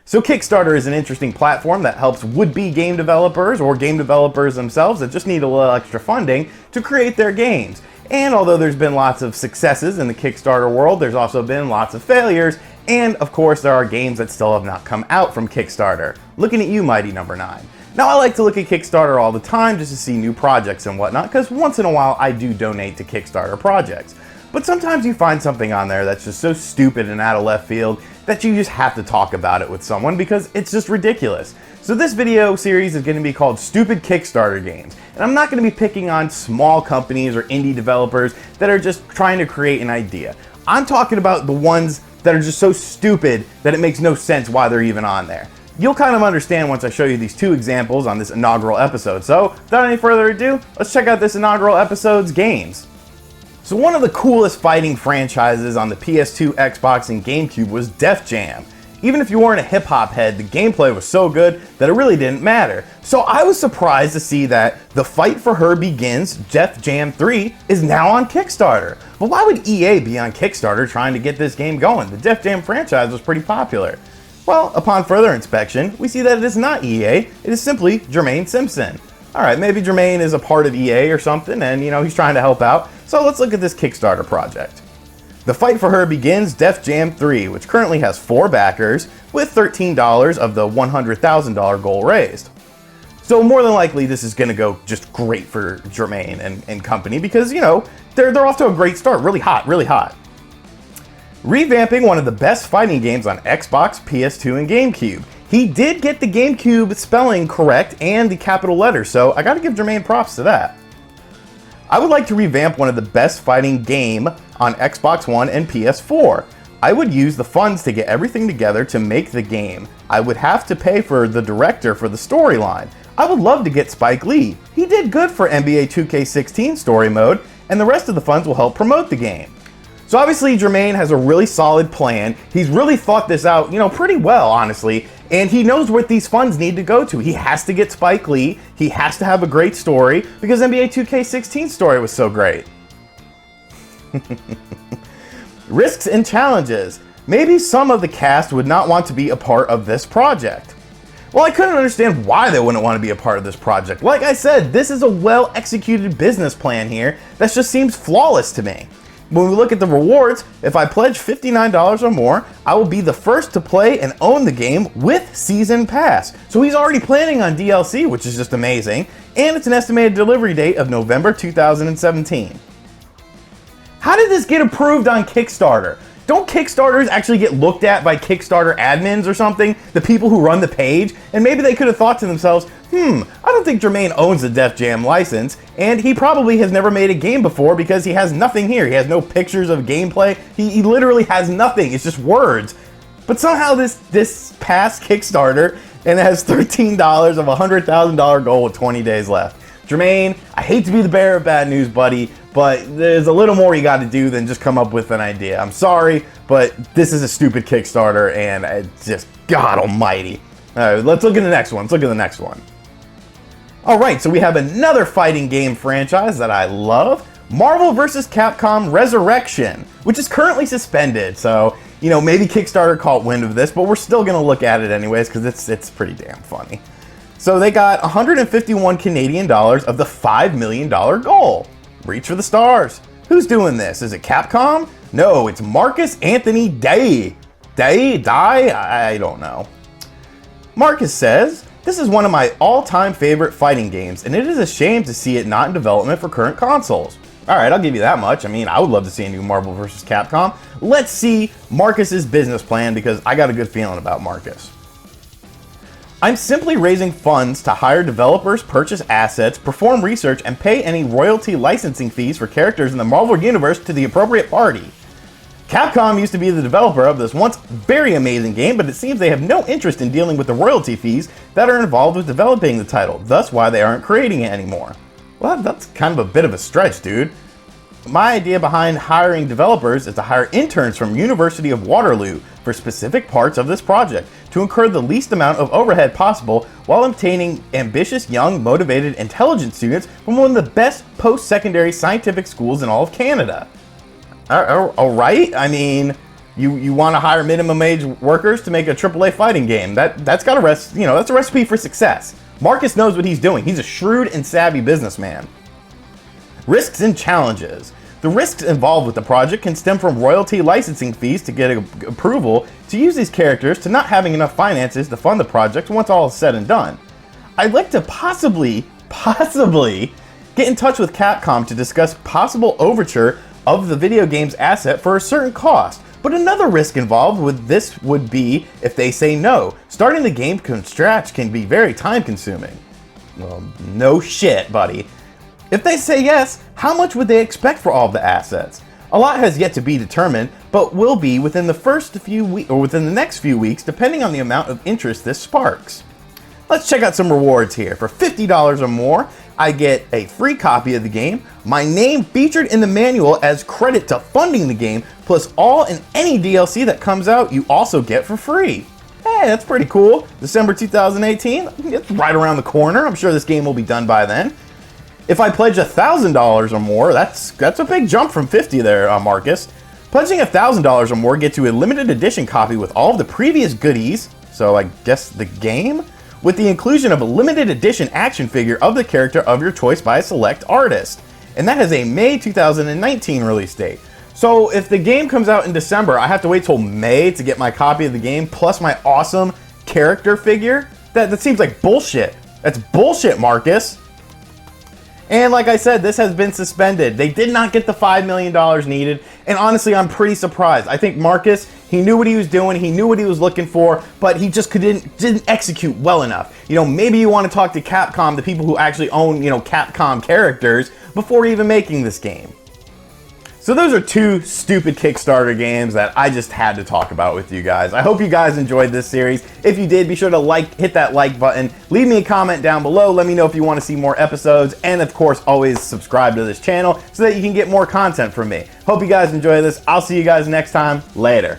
So Kickstarter is an interesting platform that helps would-be game developers or game developers themselves that just need a little extra funding to create their games. And although there's been lots of successes in the Kickstarter world, there's also been lots of failures, and of course there are games that still have not come out from Kickstarter. Looking at you, Mighty Number 9. Now I like to look at Kickstarter all the time just to see new projects and whatnot, because once in a while I do donate to Kickstarter projects. But sometimes you find something on there that's just so stupid and out of left field that you just have to talk about it with someone because it's just ridiculous. So this video series is going to be called Stupid Kickstarter Games. And I'm not going to be picking on small companies or indie developers that are just trying to create an idea. I'm talking about the ones that are just so stupid that it makes no sense why they're even on there. You'll kind of understand once I show you these two examples on this inaugural episode. So without any further ado, let's check out this inaugural episode's games. So one of the coolest fighting franchises on the PS2, Xbox, and GameCube was Def Jam. Even if you weren't a hip-hop head, the gameplay was so good that it really didn't matter. So I was surprised to see that The Fight for Her Begins, Def Jam 3, is now on Kickstarter. But why would EA be on Kickstarter trying to get this game going? The Def Jam franchise was pretty popular. Well, upon further inspection, we see that it is not EA, it is simply Jermaine Simpson. Alright, maybe Jermaine is a part of EA or something and, he's trying to help out. So let's look at this Kickstarter project. The Fight for Her Begins, Def Jam 3, which currently has 4 backers, with $13 of the $100,000 goal raised. So more than likely this is going to go just great for Jermaine and company because, they're off to a great start, really hot, really hot. Revamping one of the best fighting games on Xbox, PS2, and GameCube. He did get the GameCube spelling correct and the capital letters, so I gotta give Jermaine props to that. I would like to revamp one of the best fighting game on Xbox One and PS4. I would use the funds to get everything together to make the game. I would have to pay for the director for the storyline. I would love to get Spike Lee. He did good for NBA 2K16 story mode, and the rest of the funds will help promote the game. So obviously Jermaine has a really solid plan. He's really thought this out, pretty well, honestly. And he knows what these funds need to go to. He has to get Spike Lee. He has to have a great story because NBA 2K16 story was so great. Risks and challenges. Maybe some of the cast would not want to be a part of this project. Well, I couldn't understand why they wouldn't want to be a part of this project. Like I said, this is a well-executed business plan here that just seems flawless to me. When we look at the rewards, if I pledge $59 or more, I will be the first to play and own the game with Season Pass. So he's already planning on DLC, which is just amazing, and it's an estimated delivery date of November 2017. How did this get approved on Kickstarter? Don't Kickstarters actually get looked at by Kickstarter admins or something? The people who run the page? And maybe they could have thought to themselves, I don't think Jermaine owns the Def Jam license, and he probably has never made a game before because he has nothing here. He has no pictures of gameplay. He literally has nothing. It's just words. But somehow this passed Kickstarter, and it has $13 of a $100,000 goal with 20 days left. Jermaine, I hate to be the bearer of bad news, buddy, but there's a little more you got to do than just come up with an idea. I'm sorry, but this is a stupid Kickstarter, and it's just, God almighty. All right, let's look at the next one. Let's look at the next one. All right, so we have another fighting game franchise that I love, Marvel vs. Capcom Resurrection, which is currently suspended. So, maybe Kickstarter caught wind of this, but we're still going to look at it anyways because it's pretty damn funny. So they got 151 Canadian dollars of the $5 million goal. Reach for the stars. Who's doing this? Is it Capcom? No, it's Marcus Anthony Day. I don't know. Marcus says, this is one of my all-time favorite fighting games, and it is a shame to see it not in development for current consoles. Alright, I'll give you that much. I would love to see a new Marvel vs. Capcom. Let's see Marcus's business plan because I got a good feeling about Marcus. I'm simply raising funds to hire developers, purchase assets, perform research, and pay any royalty licensing fees for characters in the Marvel Universe to the appropriate party. Capcom used to be the developer of this once very amazing game, but it seems they have no interest in dealing with the royalty fees that are involved with developing the title, thus why they aren't creating it anymore. Well, that's kind of a bit of a stretch, dude. My idea behind hiring developers is to hire interns from University of Waterloo for specific parts of this project to incur the least amount of overhead possible while obtaining ambitious, young, motivated, intelligent students from one of the best post-secondary scientific schools in all of Canada. All right, You want to hire minimum age workers to make a AAA fighting game. That's got that's a recipe for success. Marcus knows what he's doing. He's a shrewd and savvy businessman. Risks and challenges. The risks involved with the project can stem from royalty licensing fees to get approval to use these characters, to not having enough finances to fund the project once all is said and done. I'd like to possibly get in touch with Capcom to discuss possible overture of the video game's asset for a certain cost. But another risk involved with this would be if they say no. Starting the game from scratch can be very time consuming. Well, no shit, buddy. If they say yes, how much would they expect for all of the assets? A lot has yet to be determined, but will be within the next few weeks, depending on the amount of interest this sparks. Let's check out some rewards here. For $50 or more, I get a free copy of the game, my name featured in the manual as credit to funding the game, plus all and any DLC that comes out you also get for free. Hey, that's pretty cool. December 2018, it's right around the corner. I'm sure this game will be done by then. If I pledge $1,000 or more, that's a big jump from 50 there, Marcus. Pledging $1,000 or more gets you a limited edition copy with all of the previous goodies, so I guess the game, with the inclusion of a limited edition action figure of the character of your choice by a select artist. And that has a May 2019 release date. So if the game comes out in December, I have to wait till May to get my copy of the game plus my awesome character figure? That seems like bullshit. That's bullshit, Marcus. And like I said, this has been suspended. They did not get the $5 million needed. And honestly, I'm pretty surprised. I think Marcus, he knew what he was doing. He knew what he was looking for, but he just didn't execute well enough. Maybe you want to talk to Capcom, the people who actually own, Capcom characters, before even making this game. So those are two stupid Kickstarter games that I just had to talk about with you guys. I hope you guys enjoyed this series. If you did, be sure to hit that like button. Leave me a comment down below. Let me know if you want to see more episodes. And of course, always subscribe to this channel so that you can get more content from me. Hope you guys enjoy this. I'll see you guys next time. Later.